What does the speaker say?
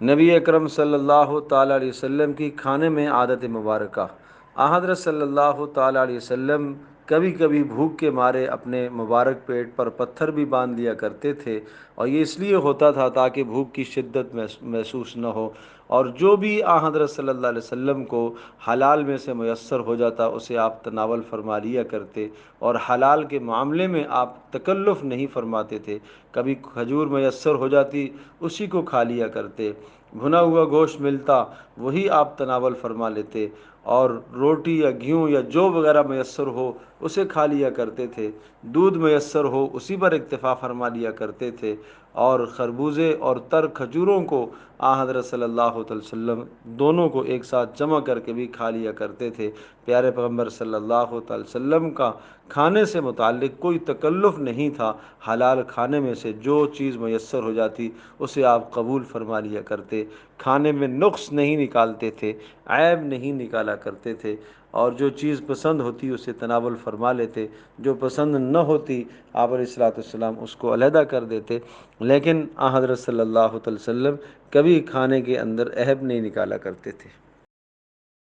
نبی اکرم صلی اللہ تعالیٰ علیہ وسلم کی کھانے میں عادت مبارکہ۔ حضرت صلی اللہ تعالیٰ علیہ وسلم کبھی کبھی بھوک کے مارے اپنے مبارک پیٹ پر پتھر بھی باندھ دیا کرتے تھے، اور یہ اس لیے ہوتا تھا تاکہ بھوک کی شدت محسوس نہ ہو، اور جو بھی حضرت صلی اللہ علیہ وسلم کو حلال میں سے میسر ہو جاتا اسے آپ تناول فرما لیا کرتے، اور حلال کے معاملے میں آپ تکلف نہیں فرماتے تھے۔ کبھی کھجور میسر ہو جاتی اسی کو کھا لیا کرتے، بھنا ہوا گوشت ملتا وہی آپ تناول فرما لیتے، اور روٹی یا گھیوں یا جو وغیرہ میسر ہو اسے کھا لیا کرتے تھے، دودھ میسر ہو اسی پر اکتفا فرما لیا کرتے تھے، اور خربوزے اور تر کھجوروں کو حضرت صلی اللہ علیہ وسلم دونوں کو ایک ساتھ جمع کر کے بھی کھا لیا کرتے تھے۔ پیارے پیغمبر صلی اللہ علیہ وسلم کا کھانے سے متعلق کوئی تکلف نہیں تھا، حلال کھانے میں سے جو چیز میسر ہو جاتی اسے آپ قبول فرما لیا کرتے، کھانے میں نقص نہیں نکالتے تھے، عیب نہیں نکالا کرتے تھے، اور جو چیز پسند ہوتی اسے تناول فرما لیتے، جو پسند نہ ہوتی آپ علیہ الصلوۃ والسلام اس کو علیحدہ کر دیتے، لیکن حضرت صلی اللہ علیہ وسلم کبھی کھانے کے اندر عیب نہیں نکالا کرتے تھے۔